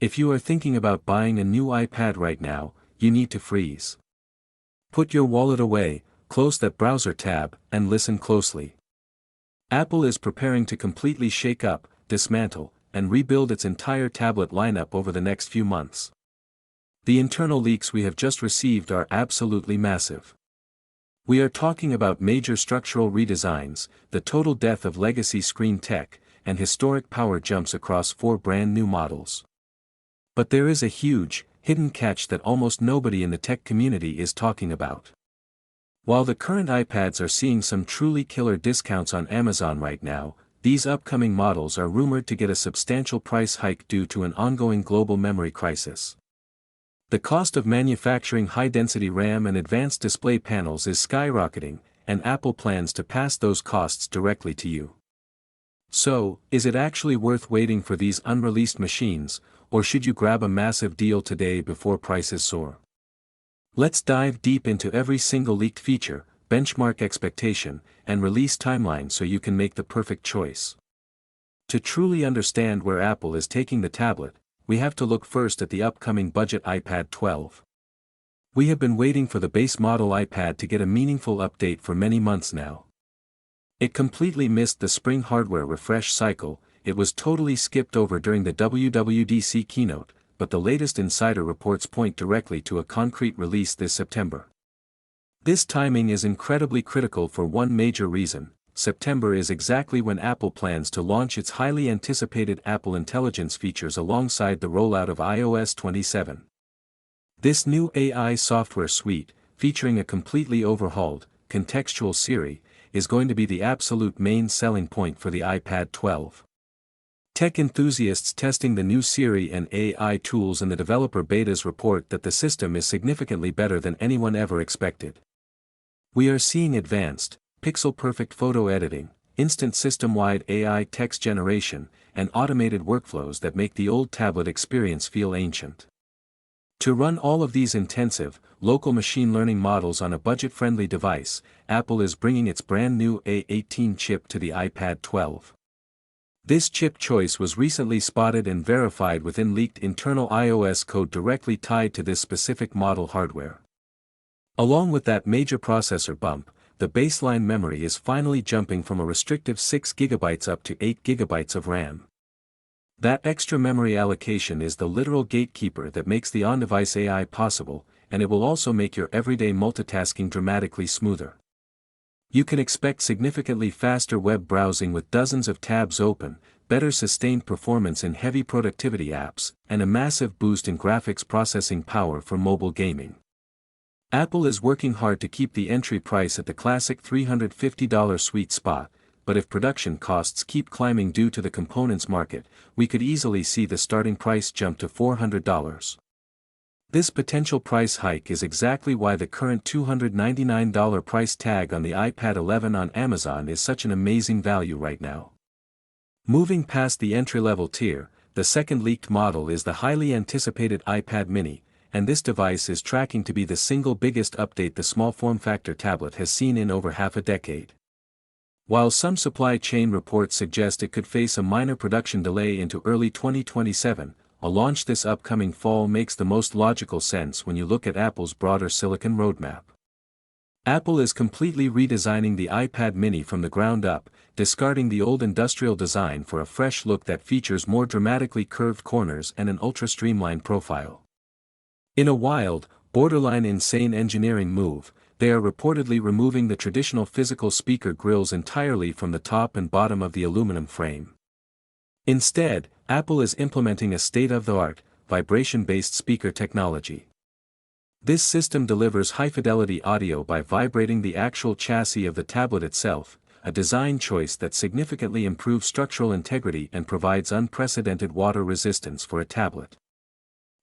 If you are thinking about buying a new iPad right now, you need to freeze. Put your wallet away, close that browser tab, and listen closely. Apple is preparing to completely shake up, dismantle, and rebuild its entire tablet lineup over the next few months. The internal leaks we have just received are absolutely massive. We are talking about major structural redesigns, the total death of legacy screen tech, and historic power jumps across 4 brand new models. But there is a huge, hidden catch that almost nobody in the tech community is talking about. While the current iPads are seeing some truly killer discounts on Amazon right now, these upcoming models are rumored to get a substantial price hike due to an ongoing global memory crisis. The cost of manufacturing high-density RAM and advanced display panels is skyrocketing, and Apple plans to pass those costs directly to you. So, is it actually worth waiting for these unreleased machines, or should you grab a massive deal today before prices soar? Let's dive deep into every single leaked feature, benchmark expectation, and release timeline so you can make the perfect choice. To truly understand where Apple is taking the tablet, we have to look first at the upcoming budget iPad 12. We have been waiting for the base model iPad to get a meaningful update for many months now. It completely missed the spring hardware refresh cycle, it was totally skipped over during the WWDC keynote, but the latest insider reports point directly to a concrete release this September. This timing is incredibly critical for one major reason. September is exactly when Apple plans to launch its highly anticipated Apple Intelligence features alongside the rollout of iOS 27. This new AI software suite, featuring a completely overhauled, contextual Siri, is going to be the absolute main selling point for the iPad 12. Tech enthusiasts testing the new Siri and AI tools in the developer betas report that the system is significantly better than anyone ever expected. We are seeing advanced, pixel-perfect photo editing, instant system-wide AI text generation, and automated workflows that make the old tablet experience feel ancient. To run all of these intensive, local machine learning models on a budget-friendly device, Apple is bringing its brand new A18 chip to the iPad 12. This chip choice was recently spotted and verified within leaked internal iOS code directly tied to this specific model hardware. Along with that major processor bump, the baseline memory is finally jumping from a restrictive 6 GB up to 8 GB of RAM. That extra memory allocation is the literal gatekeeper that makes the on-device AI possible, and it will also make your everyday multitasking dramatically smoother. You can expect significantly faster web browsing with dozens of tabs open, better sustained performance in heavy productivity apps, and a massive boost in graphics processing power for mobile gaming. Apple is working hard to keep the entry price at the classic $350 sweet spot, but if production costs keep climbing due to the components market, we could easily see the starting price jump to $400. This potential price hike is exactly why the current $299 price tag on the iPad 11 on Amazon is such an amazing value right now. Moving past the entry-level tier, the second leaked model is the highly anticipated iPad mini, and this device is tracking to be the single biggest update the small form factor tablet has seen in over half a decade. While some supply chain reports suggest it could face a minor production delay into early 2027, a launch this upcoming fall makes the most logical sense when you look at Apple's broader silicon roadmap. Apple is completely redesigning the iPad mini from the ground up, discarding the old industrial design for a fresh look that features more dramatically curved corners and an ultra-streamlined profile. In a wild, borderline insane engineering move, they are reportedly removing the traditional physical speaker grills entirely from the top and bottom of the aluminum frame. Instead, Apple is implementing a state-of-the-art, vibration-based speaker technology. This system delivers high-fidelity audio by vibrating the actual chassis of the tablet itself, a design choice that significantly improves structural integrity and provides unprecedented water resistance for a tablet.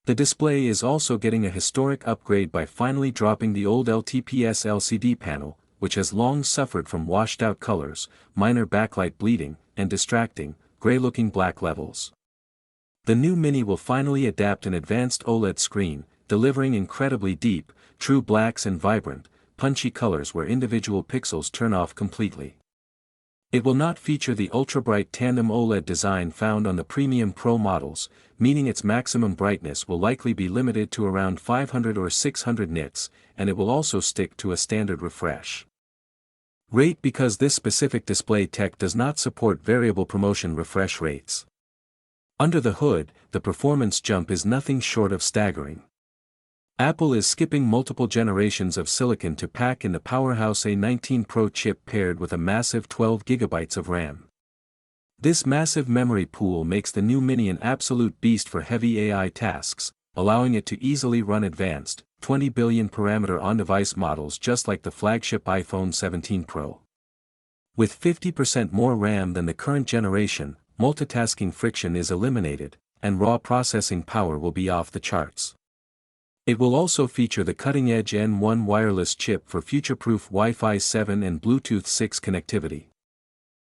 The display is also getting a historic upgrade by finally dropping the old LTPS LCD panel, which has long suffered from washed-out colors, minor backlight bleeding, and distracting, gray-looking black levels. The new Mini will finally adapt an advanced OLED screen, delivering incredibly deep, true blacks and vibrant, punchy colors where individual pixels turn off completely. It will not feature the ultra-bright tandem OLED design found on the premium Pro models, meaning its maximum brightness will likely be limited to around 500 or 600 nits, and it will also stick to a standard refresh rate because this specific display tech does not support variable promotion refresh rates. Under the hood, the performance jump is nothing short of staggering. Apple is skipping multiple generations of silicon to pack in the powerhouse A19 Pro chip paired with a massive 12 GB of RAM. This massive memory pool makes the new Mini an absolute beast for heavy AI tasks, allowing it to easily run advanced, 20 billion parameter on-device models just like the flagship iPhone 17 Pro. With 50% more RAM than the current generation, multitasking friction is eliminated, and raw processing power will be off the charts. It will also feature the cutting-edge N1 wireless chip for future-proof Wi-Fi 7 and Bluetooth 6 connectivity.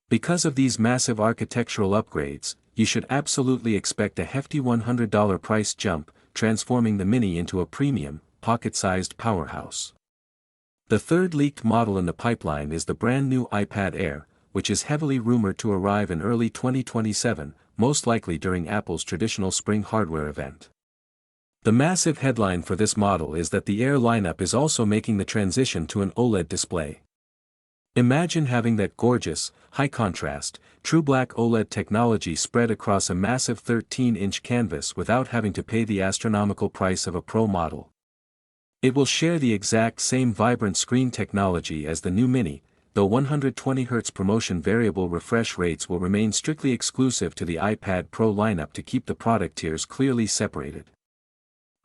Because of these massive architectural upgrades, you should absolutely expect a hefty $100 price jump, transforming the Mini into a premium, pocket-sized powerhouse. The third leaked model in the pipeline is the brand new iPad Air, which is heavily rumored to arrive in early 2027, most likely during Apple's traditional spring hardware event. The massive headline for this model is that the Air lineup is also making the transition to an OLED display. Imagine having that gorgeous, high-contrast, true black OLED technology spread across a massive 13-inch canvas without having to pay the astronomical price of a Pro model. It will share the exact same vibrant screen technology as the new Mini, though 120Hz promotion variable refresh rates will remain strictly exclusive to the iPad Pro lineup to keep the product tiers clearly separated.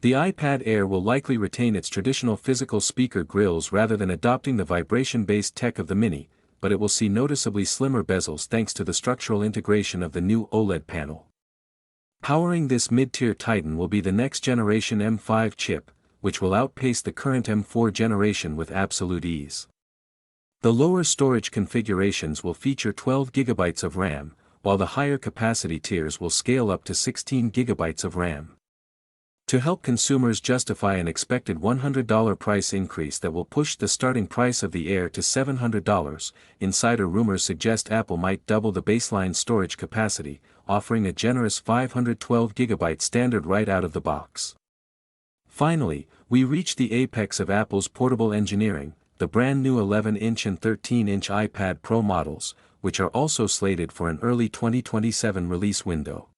The iPad Air will likely retain its traditional physical speaker grills rather than adopting the vibration-based tech of the Mini, but it will see noticeably slimmer bezels thanks to the structural integration of the new OLED panel. Powering this mid-tier titan will be the next-generation M5 chip, which will outpace the current M4 generation with absolute ease. The lower storage configurations will feature 12 GB of RAM, while the higher capacity tiers will scale up to 16 GB of RAM. To help consumers justify an expected $100 price increase that will push the starting price of the Air to $700, insider rumors suggest Apple might double the baseline storage capacity, offering a generous 512 GB standard right out of the box. Finally, we reach the apex of Apple's portable engineering, the brand new 11-inch and 13-inch iPad Pro models, which are also slated for an early 2027 release window.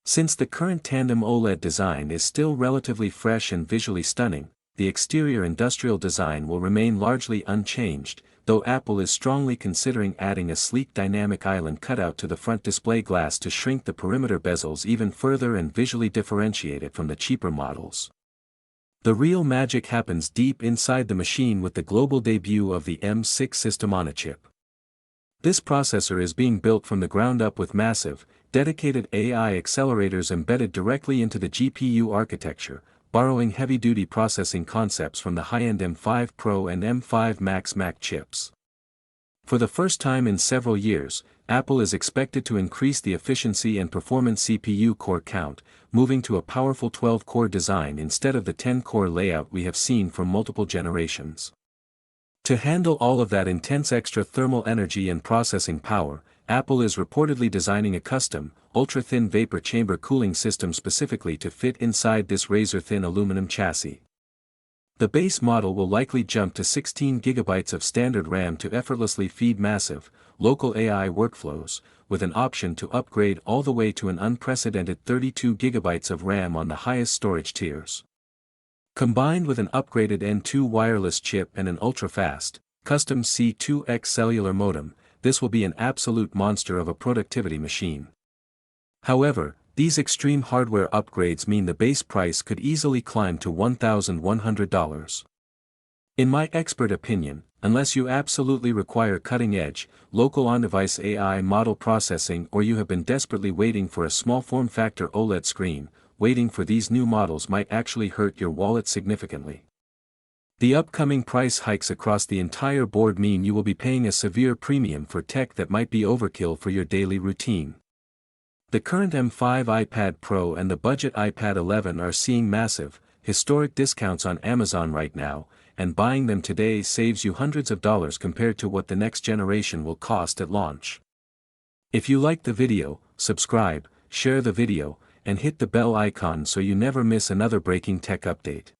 Since the current tandem OLED design is still relatively fresh and visually stunning, the exterior industrial design will remain largely unchanged, though Apple is strongly considering adding a sleek dynamic island cutout to the front display glass to shrink the perimeter bezels even further and visually differentiate it from the cheaper models. The real magic happens deep inside the machine with the global debut of the M6 system-on-a-chip. This processor is being built from the ground up with massive, dedicated AI accelerators embedded directly into the GPU architecture, borrowing heavy-duty processing concepts from the high-end M5 Pro and M5 Max Mac chips. For the first time in several years, Apple is expected to increase the efficiency and performance CPU core count, moving to a powerful 12-core design instead of the 10-core layout we have seen for multiple generations. To handle all of that intense extra thermal energy and processing power, Apple is reportedly designing a custom, ultra-thin vapor chamber cooling system specifically to fit inside this razor-thin aluminum chassis. The base model will likely jump to 16 GB of standard RAM to effortlessly feed massive, local AI workflows, with an option to upgrade all the way to an unprecedented 32 GB of RAM on the highest storage tiers. Combined with an upgraded N2 wireless chip and an ultra-fast, custom C2X cellular modem, this will be an absolute monster of a productivity machine. However, these extreme hardware upgrades mean the base price could easily climb to $1,100. In my expert opinion, unless you absolutely require cutting-edge, local on-device AI model processing or you have been desperately waiting for a small form-factor OLED screen, waiting for these new models might actually hurt your wallet significantly. The upcoming price hikes across the entire board mean you will be paying a severe premium for tech that might be overkill for your daily routine. The current M5 iPad Pro and the budget iPad 11 are seeing massive, historic discounts on Amazon right now, and buying them today saves you hundreds of dollars compared to what the next generation will cost at launch. If you like the video, subscribe, share the video, and hit the bell icon so you never miss another breaking tech update.